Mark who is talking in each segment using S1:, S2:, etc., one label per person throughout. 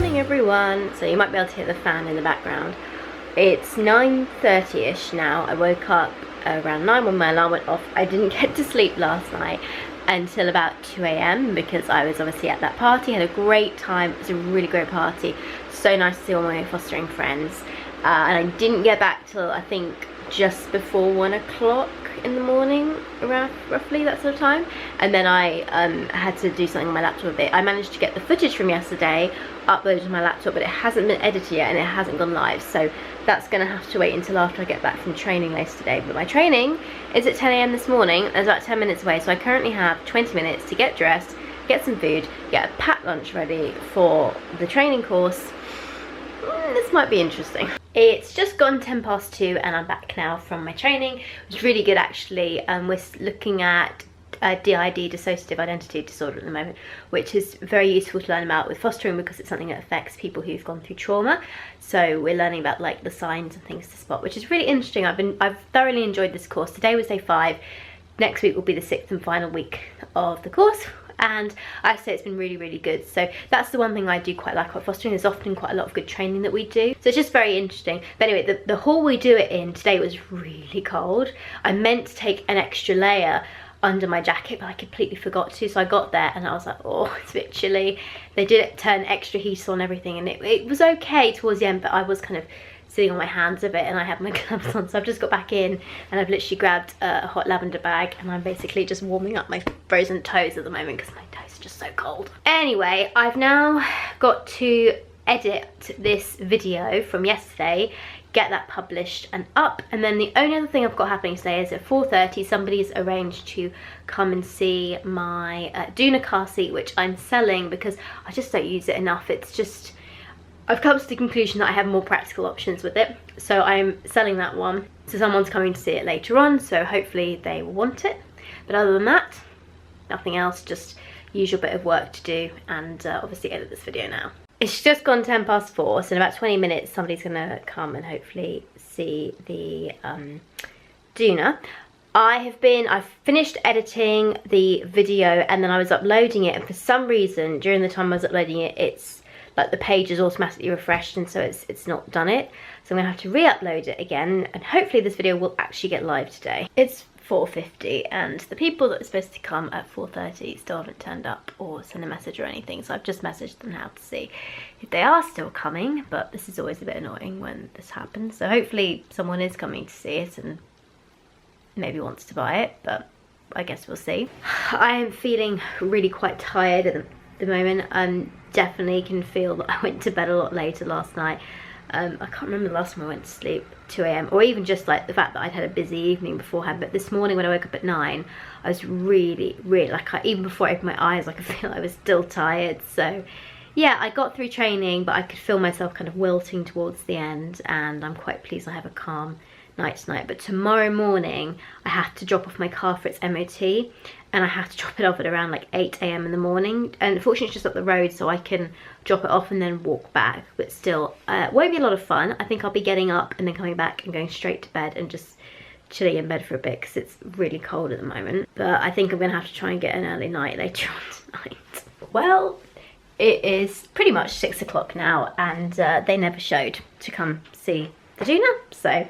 S1: morning everyone. So you might be able to hear the fan in the background. It's 9:30ish now. I woke up around 9 when my alarm went off. I didn't get to sleep last night until about 2 AM because I was obviously at that party. Had a great time. It was a really great party. So nice to see all my fostering friends. And I didn't get back till I think just before 1 o'clock in the morning, around roughly that sort of time. And then I had to do something on my laptop a bit. I managed to get the footage from yesterday uploaded to my laptop, but it hasn't been edited yet and it hasn't gone live, so that's gonna have to wait until after I get back from training later today. But my training is at 10 AM this morning. It's about 10 minutes away, so I currently have 20 minutes to get dressed, get some food, get a packed lunch ready for the training course. This might be interesting. It's just gone 2:10 and I'm back now from my training. It was really good actually. We're looking at DID, dissociative identity disorder at the moment, which is very useful to learn about with fostering because it's something that affects people who've gone through trauma. So we're learning about like the signs and things to spot, which is really interesting. I've thoroughly enjoyed this course. Today was day 5. Next week will be the 6th and final week of the course. And I have to say it's been really, really good. So that's the one thing I do quite like about fostering. There's often quite a lot of good training that we do. So it's just very interesting. But anyway, the hall we do it in today was really cold. I meant to take an extra layer under my jacket, but I completely forgot to. So I got there and I was like, oh, it's a bit chilly. They did turn extra heat on everything and it was okay towards the end, but I was kind of sitting on my hands a bit and I had my gloves on, so I've just got back in and I've literally grabbed a hot lavender bag and I'm basically just warming up my frozen toes at the moment because my toes are just so cold. Anyway, I've now got to edit this video from yesterday, get that published and up, and then the only other thing I've got happening today is at 4:30 somebody's arranged to come and see my Duna car seat, which I'm selling because I just don't use it enough. It's just, I've come to the conclusion that I have more practical options with it, so I'm selling that one. So someone's coming to see it later on, so hopefully they will want it. But other than that, nothing else, just usual bit of work to do and obviously edit this video now. It's just gone 4:10, so in about 20 minutes somebody's gonna come and hopefully see the Duna. I've finished editing the video and then I was uploading it, and for some reason during the time I was uploading it, it's like the page is automatically refreshed and so it's not done it. So I'm gonna have to re-upload it again and hopefully this video will actually get live today. It's 4:50 and the people that are supposed to come at 4:30 still haven't turned up or sent a message or anything, so I've just messaged them now to see if they are still coming, but this is always a bit annoying when this happens. So hopefully someone is coming to see it and maybe wants to buy it, but I guess we'll see. I am feeling really quite tired at the moment. Definitely can feel that I went to bed a lot later last night. I can't remember the last time I went to sleep, 2 AM, or even just like the fact that I'd had a busy evening beforehand. But this morning when I woke up at 9, I was really like, even before I opened my eyes, I could feel I was still tired. So yeah, I got through training, but I could feel myself kind of wilting towards the end, and I'm quite pleased I have a calm night tonight. But tomorrow morning I have to drop off my car for its MOT, and I have to drop it off at around like 8 AM in the morning, and unfortunately it's just up the road, so I can drop it off and then walk back. But still, it won't be a lot of fun. I think I'll be getting up and then coming back and going straight to bed and just chilling in bed for a bit because it's really cold at the moment. But I think I'm gonna have to try and get an early night later on tonight. Well, it is pretty much 6 o'clock now, and they never showed to come see the Duna, so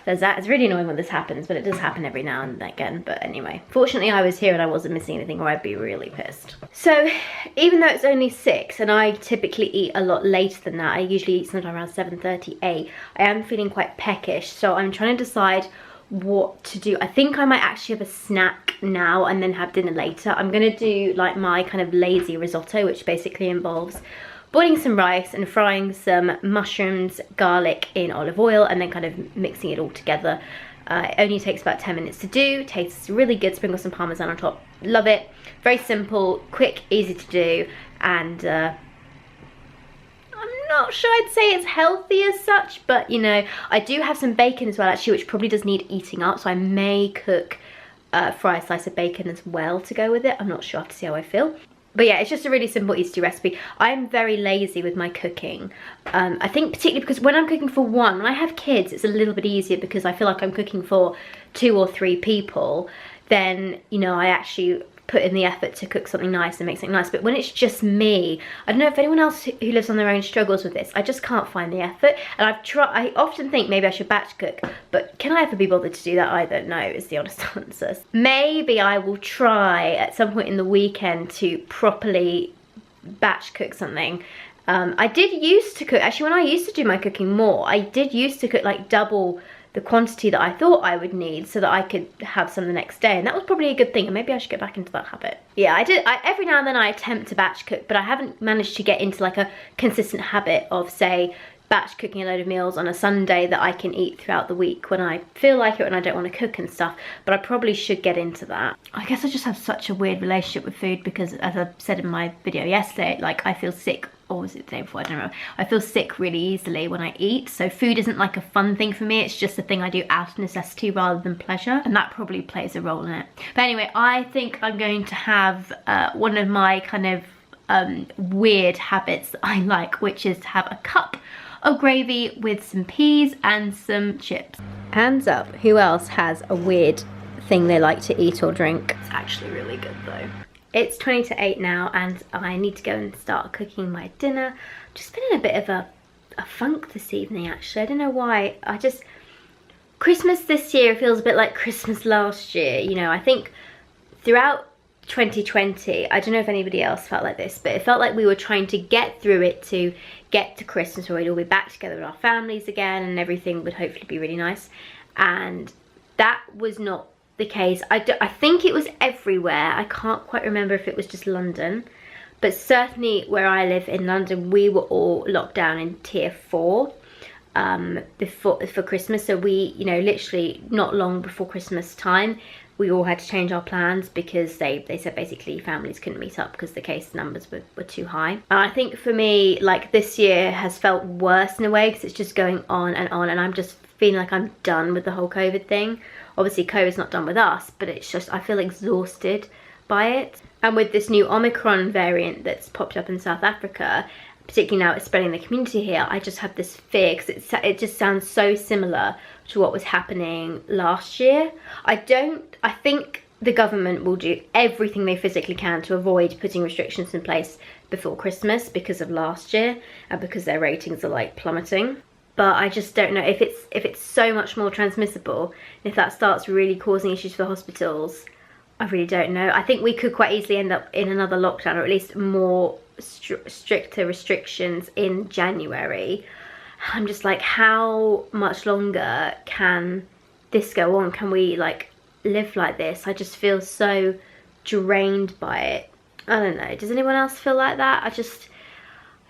S1: there's that. It's really annoying when this happens, but it does happen every now and again. But anyway, fortunately I was here and I wasn't missing anything, or I'd be really pissed. So even though it's only 6 and I typically eat a lot later than that, I usually eat sometime around 7:30, 8, I am feeling quite peckish, so I'm trying to decide what to do. I think I might actually have a snack now and then have dinner later. I'm gonna do like my kind of lazy risotto, which basically involves boiling some rice and frying some mushrooms, garlic in olive oil, and then kind of mixing it all together. It only takes about 10 minutes to do. Tastes really good. Sprinkle some parmesan on top. Love it. Very simple, quick, easy to do, and I'm not sure I'd say it's healthy as such, but you know, I do have some bacon as well actually, which probably does need eating up, so I may cook fry a slice of bacon as well to go with it. I'm not sure, I have to see how I feel. But yeah, it's just a really simple, easy recipe. I'm very lazy with my cooking. I think particularly because when I'm cooking for one, when I have kids, it's a little bit easier because I feel like I'm cooking for 2 or 3 people. Then, you know, I actually put in the effort to cook something nice and make something nice. But when it's just me, I don't know if anyone else who lives on their own struggles with this. I just can't find the effort. And I often think maybe I should batch cook, but can I ever be bothered to do that either? No, is the honest answer. Maybe I will try at some point in the weekend to properly batch cook something. I did used to cook, actually when I used to do my cooking more, I did used to cook like double the quantity that I thought I would need so that I could have some the next day, and that was probably a good thing, and maybe I should get back into that habit. Yeah, every now and then I attempt to batch cook, but I haven't managed to get into like a consistent habit of, say, batch cooking a load of meals on a Sunday that I can eat throughout the week when I feel like it and I don't want to cook and stuff, but I probably should get into that. I guess I just have such a weird relationship with food because, as I said in my video yesterday, like I feel sick, or was it the day before, I don't know, I feel sick really easily when I eat, so food isn't like a fun thing for me, it's just a thing I do out of necessity rather than pleasure, and that probably plays a role in it. But anyway, I think I'm going to have one of my kind of weird habits that I like, which is to have a cup of gravy with some peas and some chips. Hands up, who else has a weird thing they like to eat or drink? It's actually really good though. It's 20 to 8 now and I need to go and start cooking my dinner. Just been in a bit of a funk this evening actually. I don't know why. Christmas this year feels a bit like Christmas last year. You know, I think throughout 2020, I don't know if anybody else felt like this, but it felt like we were trying to get through it to get to Christmas where we'd all be back together with our families again and everything would hopefully be really nice. And that was not the case. I think it was everywhere. I can't quite remember if it was just London, but certainly where I live in London, we were all locked down in tier 4 for Christmas. So we, you know, literally not long before Christmas time, we all had to change our plans because they said basically families couldn't meet up because the case numbers were too high. And I think for me, like this year has felt worse in a way because it's just going on and I'm just feeling like I'm done with the whole COVID thing. Obviously COVID's not done with us, but it's just, I feel exhausted by it. And with this new Omicron variant that's popped up in South Africa, particularly now it's spreading the community here, I just have this fear because it just sounds so similar to what was happening last year. I think the government will do everything they physically can to avoid putting restrictions in place before Christmas because of last year and because their ratings are like plummeting. But I just don't know if it's so much more transmissible, if that starts really causing issues for hospitals. I really don't know. I think we could quite easily end up in another lockdown, or at least more stricter restrictions in January. I'm just like, how much longer can this go on? Can we like live like this? I just feel so drained by it. I don't know. Does anyone else feel like that? I just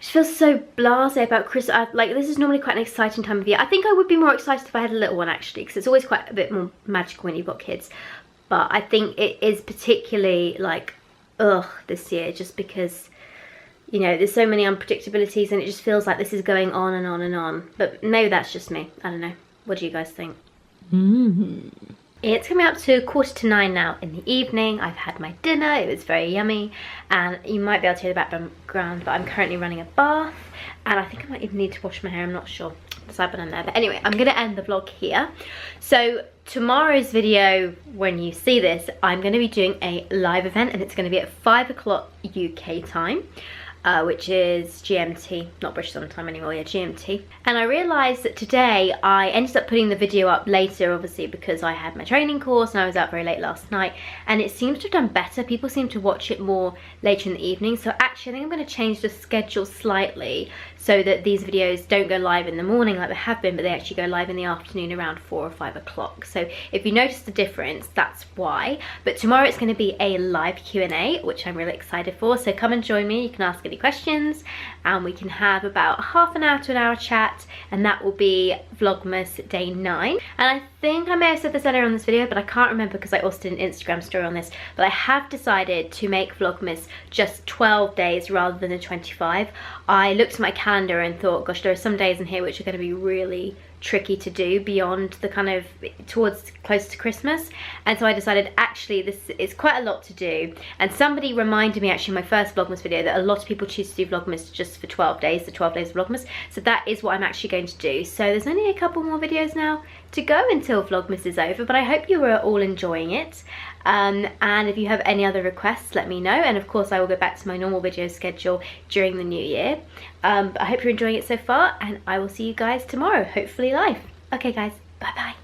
S1: feel so blasé about Christmas. Like, this is normally quite an exciting time of year. I think I would be more excited if I had a little one actually, because it's always quite a bit more magical when you've got kids. But I think it is particularly like, ugh, this year, just because, you know, there's so many unpredictabilities and it just feels like this is going on and on and on. But maybe that's just me. I don't know. What do you guys think? It's coming up to 8:45 now in the evening. I've had my dinner, it was very yummy, and you might be able to hear the background, but I'm currently running a bath, and I think I might even need to wash my hair, I'm not sure. Decide when I'm there. But anyway, I'm gonna end the vlog here. So tomorrow's video, when you see this, I'm gonna be doing a live event, and it's gonna be at 5 o'clock UK time. Which is GMT, not British Summer Time anymore, yeah, GMT. And I realised that today I ended up putting the video up later, obviously, because I had my training course and I was out very late last night, and it seems to have done better. People seem to watch it more later in the evening, so actually I think I'm going to change the schedule slightly so that these videos don't go live in the morning like they have been, but they actually go live in the afternoon around 4 or 5 o'clock. So if you notice the difference, that's why. But tomorrow it's going to be a live Q&A, which I'm really excited for, so come and join me. You can ask any questions and we can have about half an hour to an hour chat, and that will be Vlogmas day 9. And I think I may have said this earlier on this video, but I can't remember because I also did an Instagram story on this, but I have decided to make Vlogmas just 12 days rather than the 25. I looked at my calendar and thought, gosh, there are some days in here which are going to be really tricky to do beyond the kind of towards close to Christmas, and so I decided actually this is quite a lot to do. And somebody reminded me actually in my first Vlogmas video that a lot of people choose to do Vlogmas just for 12 days, the 12 days of Vlogmas, so that is what I'm actually going to do. So there's only a couple more videos now to go until Vlogmas is over, but I hope you are all enjoying it. And if you have any other requests, let me know, and of course I will go back to my normal video schedule during the new year. But I hope you're enjoying it so far, and I will see you guys tomorrow, hopefully live. Okay guys, bye bye.